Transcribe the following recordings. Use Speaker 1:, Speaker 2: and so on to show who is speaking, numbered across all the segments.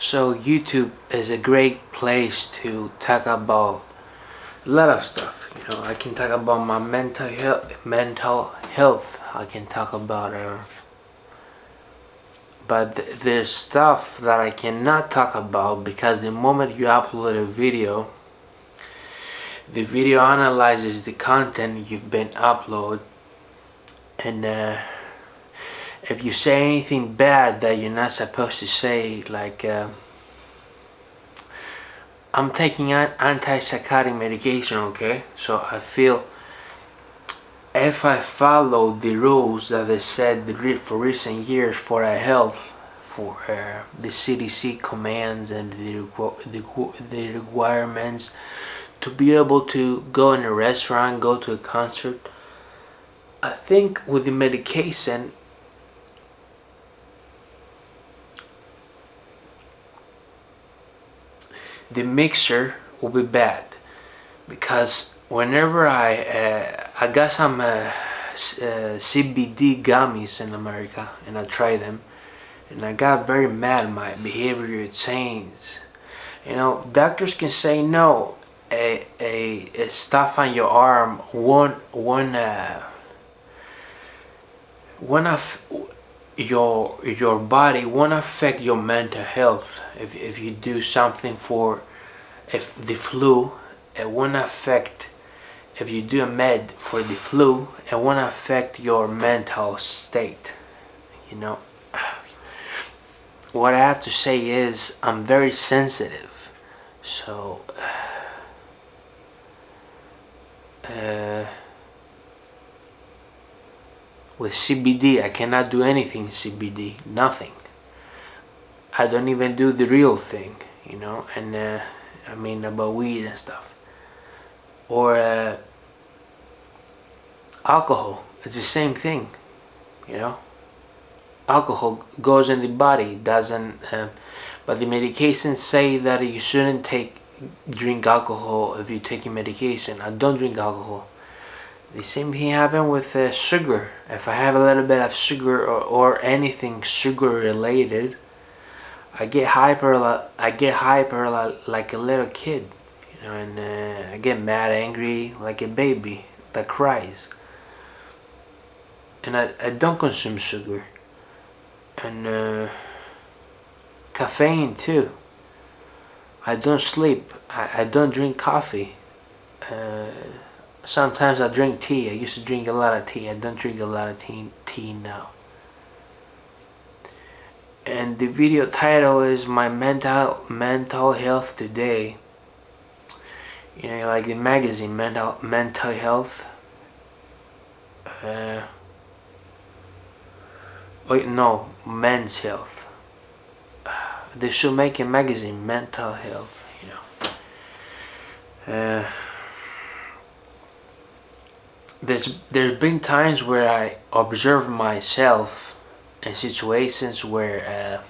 Speaker 1: So YouTube is a great place to talk about a lot of stuff. I can talk about my mental health. I can talk about but there's stuff that I cannot talk about because the moment you upload a video, the video analyzes the content you've been uploaded, and if you say anything bad that you're not supposed to say, like I'm taking antipsychotic medication, okay? So I feel if I follow the rules that they said for recent years for our health, for the CDC commands and the requirements to be able to go in a restaurant, go to a concert, I think with the medication, the mixture will be bad, because whenever I got some CBD gummies in America and I tried them, and I got very mad. My behavior changed. Doctors can say no. A stuff on your arm one of your body won't affect your mental health. If you do something for if the flu, it won't affect. If you do a med for the flu, it won't affect your mental state. What I have to say is I'm very sensitive. So with CBD, I cannot do anything CBD, nothing. I don't even do the real thing, and I mean about weed and stuff. Or alcohol, it's the same thing, Alcohol goes in the body, doesn't, but the medications say that you shouldn't drink alcohol if you're taking medication. I don't drink alcohol. The same thing happened with sugar. If I have a little bit of sugar or anything sugar related, I get hyper like a little kid, and I get mad, angry like a baby that cries. And I don't consume sugar. And caffeine too. I don't sleep. I don't drink coffee. Sometimes I drink tea. I used to drink a lot of tea. I don't drink a lot of tea now. And the video title is my mental health today. Like the magazine mental health. Wait, no, men's health. They should make a magazine, mental health. There's been times where I observe myself in situations where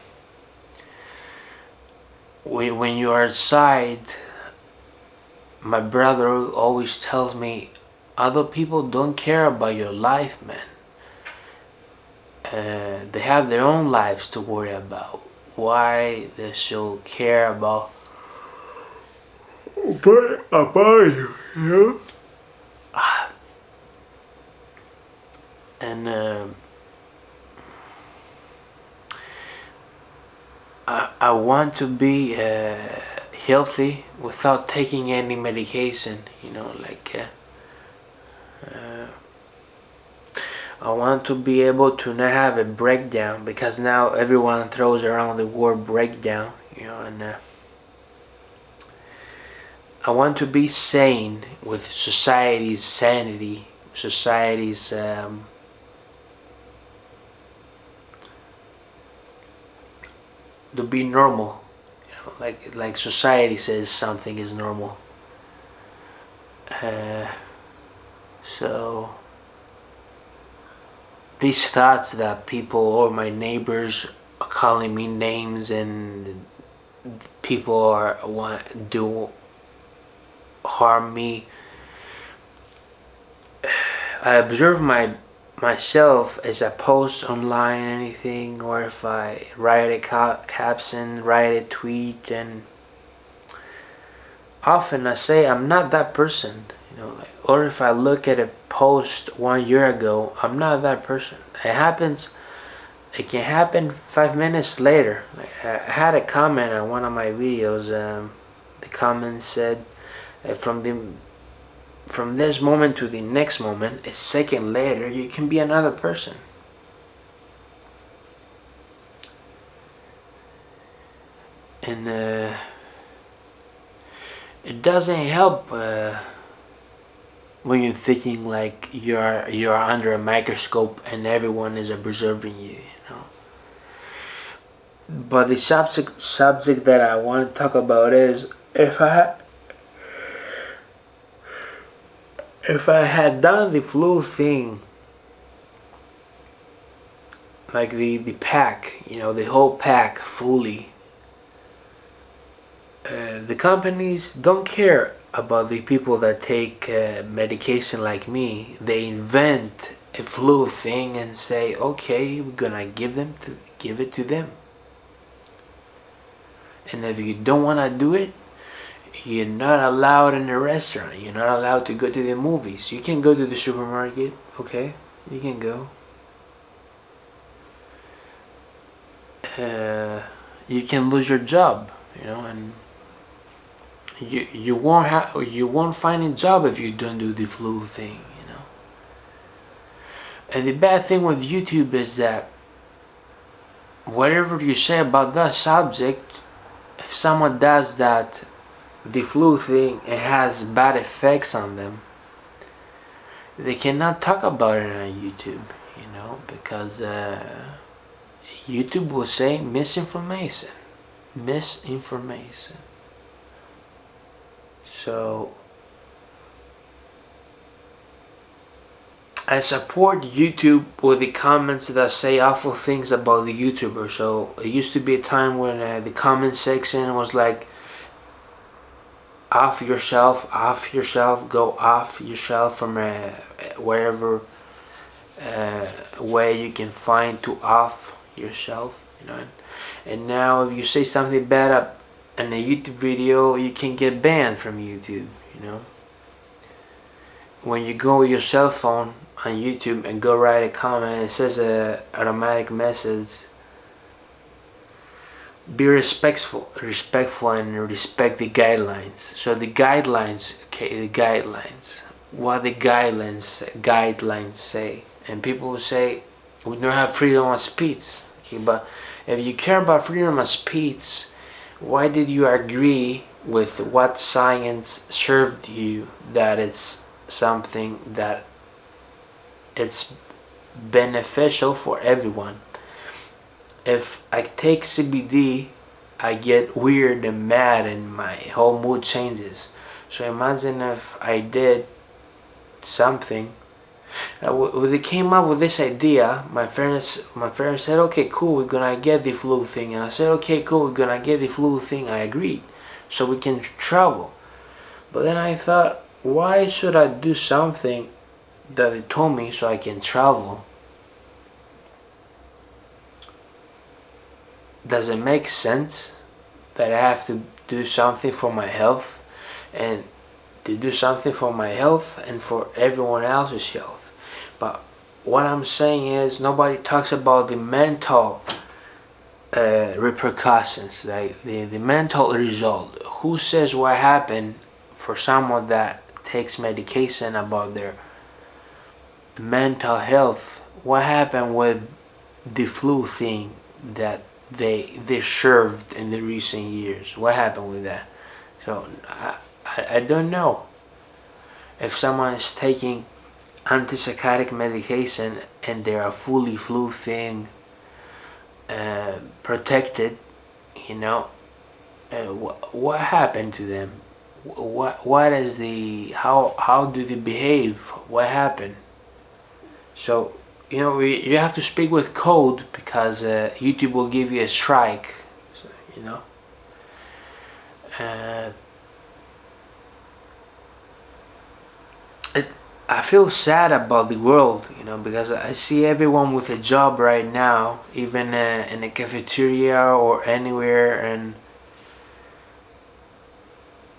Speaker 1: when you are outside, my brother always tells me, other people don't care about your life, man. They have their own lives to worry about. Why they should care about you, And I want to be healthy without taking any medication. I want to be able to not have a breakdown, because now everyone throws around the word breakdown, and I want to be sane with society's sanity, society's to be normal, like society says something is normal. So these thoughts that people or my neighbors are calling me names, and people want to harm me, I observe myself as I post online anything, or if I write a caption, write a tweet, and often I say I'm not that person, like, or if I look at a post 1 year ago, I'm not that person. It can happen 5 minutes later. Like, I had a comment on one of my videos. The comment said, from this moment to the next moment, a second later, you can be another person. And it doesn't help when you're thinking like you're under a microscope and everyone is observing you. But the subject that I want to talk about is, if I had done the flu thing, like the pack, the whole pack fully, the companies don't care about the people that take medication like me. They invent a flu thing and say, okay, we're gonna give it to them. And if you don't want to do it, you're not allowed in the restaurant. You're not allowed to go to the movies. You can go to the supermarket, okay? You can go. You can lose your job, and you won't find a job if you don't do the flu thing, And the bad thing with YouTube is that whatever you say about that subject, if someone does that, the flu thing, it has bad effects on them, they cannot talk about it on YouTube, because YouTube will say misinformation. So I support YouTube with the comments that say awful things about the YouTuber. So it used to be a time when the comment section was like, off yourself, go off yourself from wherever way you can find to off yourself, And now if you say something bad in a YouTube video, you can get banned from YouTube, When you go with your cell phone on YouTube and go write a comment, it says a automatic message. Be respectful and respect the guidelines. So the guidelines, what the guidelines say, and people will say we don't have freedom of speech. Okay, but if you care about freedom of speech, why did you agree with what science served you that it's something that it's beneficial for everyone? If I take CBD, I get weird and mad and my whole mood changes. So imagine if I did something. When they came up with this idea, my parents said, okay, cool, we're gonna get the flu thing. And I said, okay, cool, we're gonna get the flu thing. I agreed. So we can travel. But then I thought, why should I do something that they told me so I can travel? Does it make sense that I have to do something for my health, and to do something for my health and for everyone else's health? But what I'm saying is, nobody talks about the mental repercussions, like the mental result. Who says what happened for someone that takes medication about their mental health? What happened with the flu thing that they served in the recent years? What happened with that? So I don't know. If someone is taking antipsychotic medication and they are fully flu thing protected, what happened to them? What is how do they behave? What happened? So you have to speak with code, because YouTube will give you a strike. So, I feel sad about the world, because I see everyone with a job right now, even in a cafeteria or anywhere, and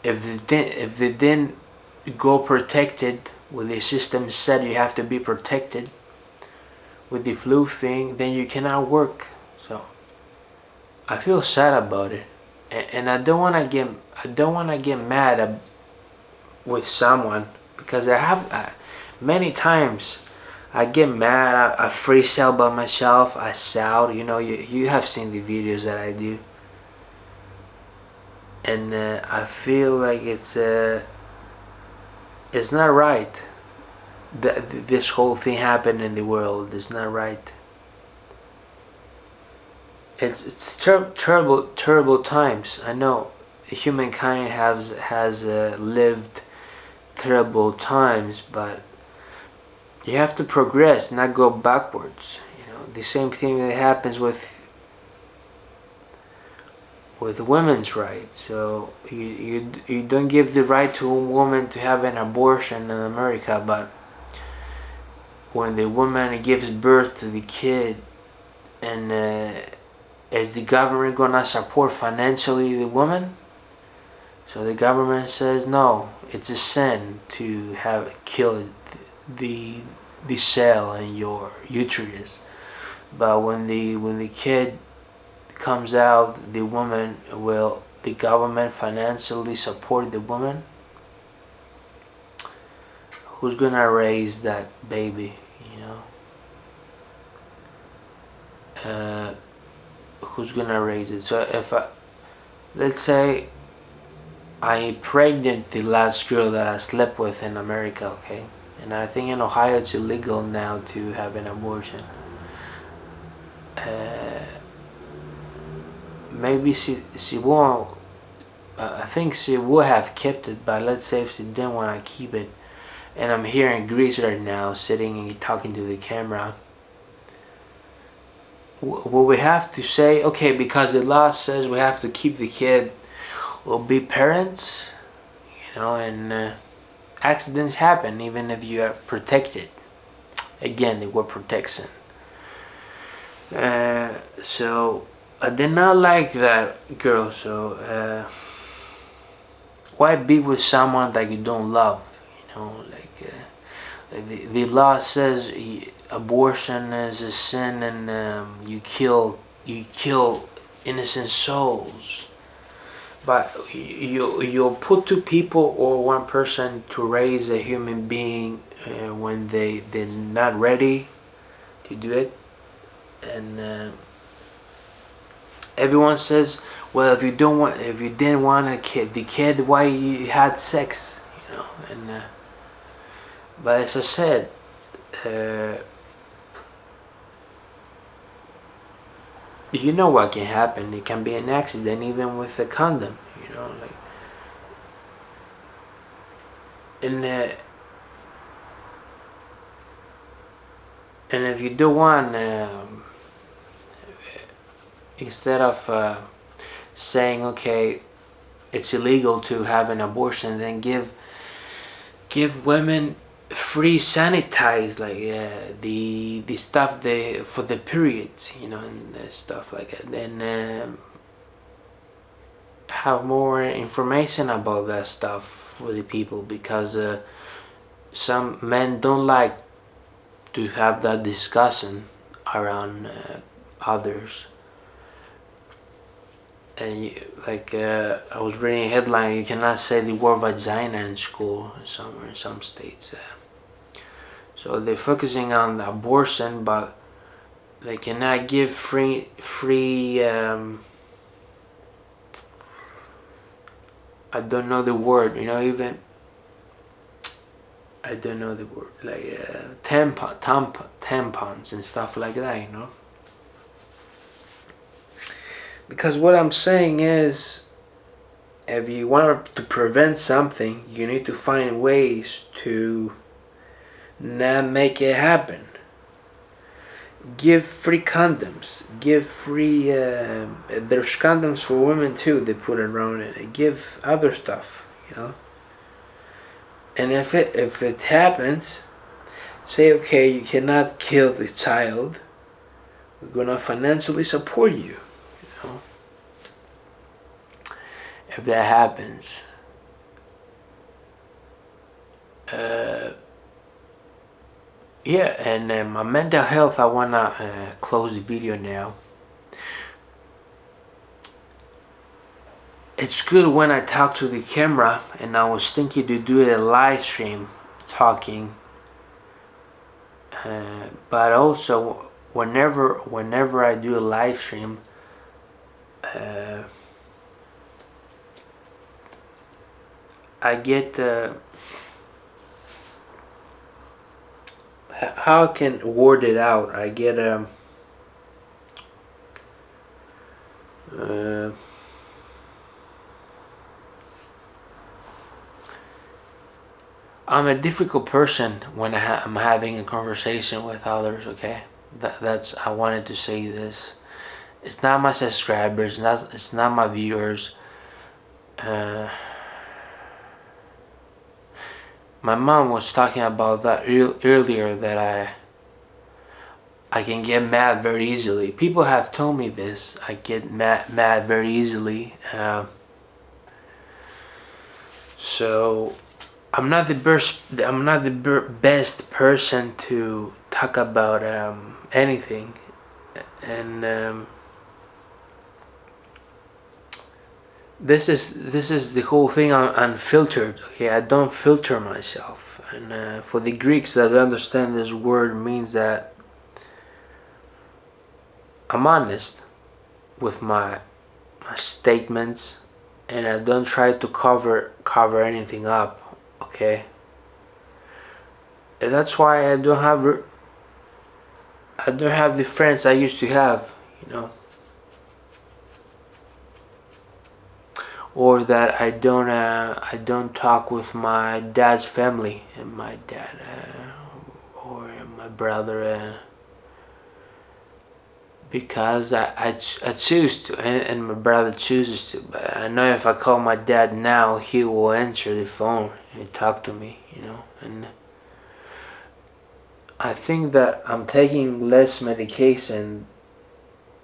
Speaker 1: if they didn't go protected with the system said you have to be protected with the flu thing, then you cannot work. So I feel sad about it, and I don't want to get mad with someone, because I have many times I get mad. I freeze out by myself. I shout. You have seen the videos that I do, and I feel like it's not right that this whole thing happened in the world. It's not right. It's terrible times. I know humankind has lived terrible times, but you have to progress, not go backwards. The same thing that happens with women's rights. So you don't give the right to a woman to have an abortion in America, but when the woman gives birth to the kid, and is the government gonna support financially the woman? So the government says no, it's a sin to have killed the cell in your uterus. But when the kid comes out, the government financially support the woman? Who's gonna raise that baby? Who's gonna raise it? So let's say I pregnant the last girl that I slept with in America, okay? And I think in Ohio it's illegal now to have an abortion. Maybe she won't. I think she would have kept it, but let's say if she didn't want to keep it, and I'm here in Greece right now, sitting and talking to the camera. Will we have to say, okay, because the law says we have to keep the kid, we'll be parents, and accidents happen even if you are protected. Again, the word protection. So I did not like that girl. So why be with someone that you don't love? The law says abortion is a sin, and you kill innocent souls. But you'll put two people or one person to raise a human being when they're not ready to do it, and everyone says, well, if you didn't want the kid, why you had sex, and but as I said, you know what can happen. It can be an accident even with a condom, and if you do one, instead of saying, okay, it's illegal to have an abortion, then give women free sanitize, like the stuff for the periods, and stuff like that. Then have more information about that stuff for the people, because some men don't like to have that discussion around others. And I was reading a headline, you cannot say the word vagina in school somewhere in some states. So they're focusing on the abortion, but they cannot give free I don't know the word, even I don't know the word, like tampons and stuff like that, Because what I'm saying is, if you want to prevent something, you need to find ways to not make it happen. Give free condoms. Give free. There's condoms for women too. They put around it. Give other stuff. And if it happens, say, okay, you cannot kill the child. We're gonna financially support you. You know, if that happens, yeah. And my mental health, I wanna close the video now. It's good when I talk to the camera, and I was thinking to do a live stream talking, but also whenever I do a live stream, I get how I can word it out. I get I'm a difficult person when I'm having a conversation with others. Okay, that's I wanted to say this. It's not my subscribers. It's not my viewers. My mom was talking about that earlier, that I can get mad very easily. People have told me this. I get mad very easily. So I'm not the best person to talk about anything, and this is the whole thing. I'm unfiltered. Okay, I don't filter myself. And for the Greeks that understand this word, means that I'm honest with my statements, and I don't try to cover anything up. Okay, and that's why I don't have the friends I used to have, you know, or that I don't talk with my dad's family, and my dad or my brother, because I choose to, and my brother chooses to. But I know if I call my dad now, he will answer the phone and talk to me, you know. And I think that I'm taking less medication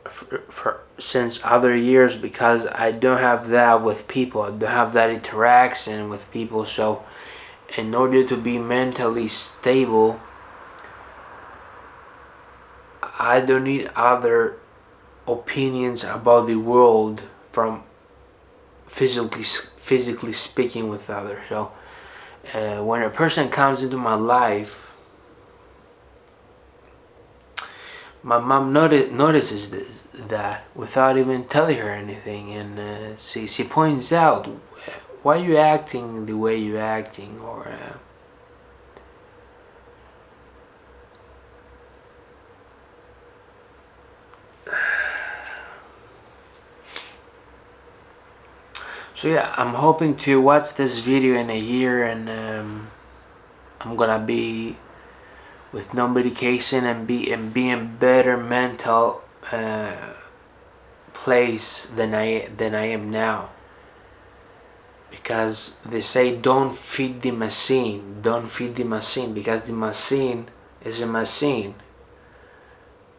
Speaker 1: for since other years, because I don't have that with people. I don't have that interaction with people. So in order to be mentally stable, I don't need other opinions about the world from physically speaking with others. So when a person comes into my life, my mom notices that without even telling her anything, and she points out, why are you acting the way you're acting, or so yeah, I'm hoping to watch this video in a year, and I'm gonna be with no medication, and be in better mental place than I am now. Because they say, don't feed the machine, because the machine is a machine.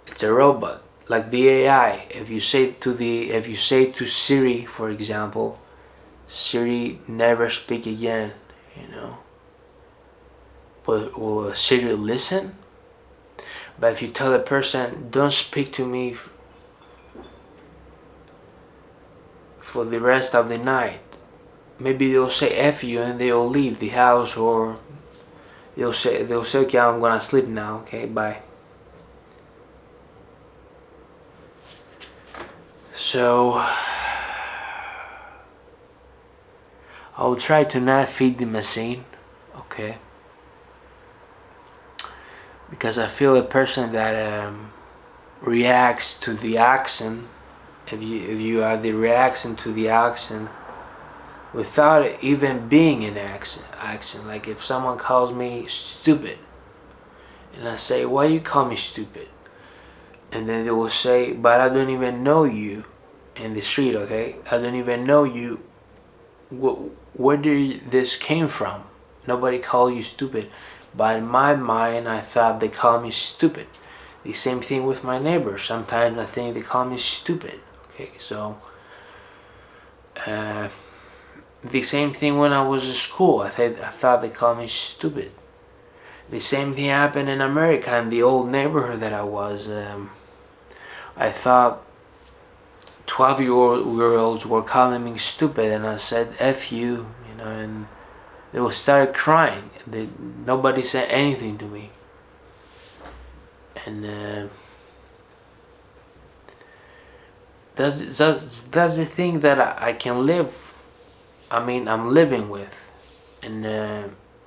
Speaker 1: It's a robot, like the AI. If you say to Siri, for example, Siri never speak again, you know. But will Siri listen? But if you tell a person, don't speak to me for the rest of the night, maybe they'll say F you, and they'll leave the house, or they'll say, okay, I'm gonna sleep now, okay, bye. So I'll try to not feed the machine, okay? Because I feel a person that reacts to the action, if you are the reaction to the action without it even being an action, like if someone calls me stupid, and I say, why you call me stupid? And then they will say, but I don't even know you in the street, okay? I don't even know you. Where did this came from? Nobody call you stupid. But in my mind, I thought they call me stupid. The same thing with my neighbors. Sometimes I think they call me stupid. Okay, so the same thing when I was in school. I thought they called me stupid. The same thing happened in America in the old neighborhood that I was. I thought 12-year-olds were calling me stupid, and I said "F you," and they would start crying. Nobody said anything to me, and that's the thing that I can live. I mean, I'm living with, and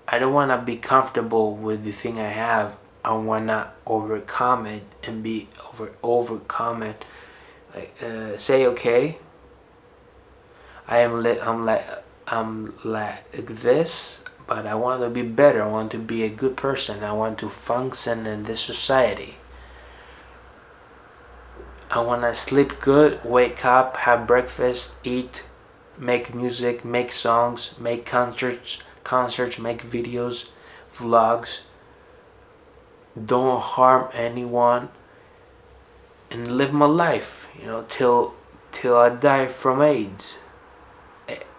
Speaker 1: I don't want to be comfortable with the thing I have. I want to overcome it and be overcome it. Like say okay. I'm like this, but I want to be better. I want to be a good person. I want to function in this society. I want to sleep good, wake up, have breakfast, eat, make music, make songs, make concerts, make videos, vlogs. Don't harm anyone, and live my life, till I die from AIDS.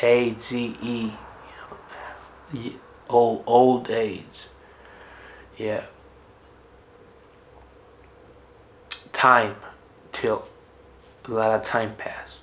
Speaker 1: AIDS, old AIDS. Yeah. Time, till a lot of time pass.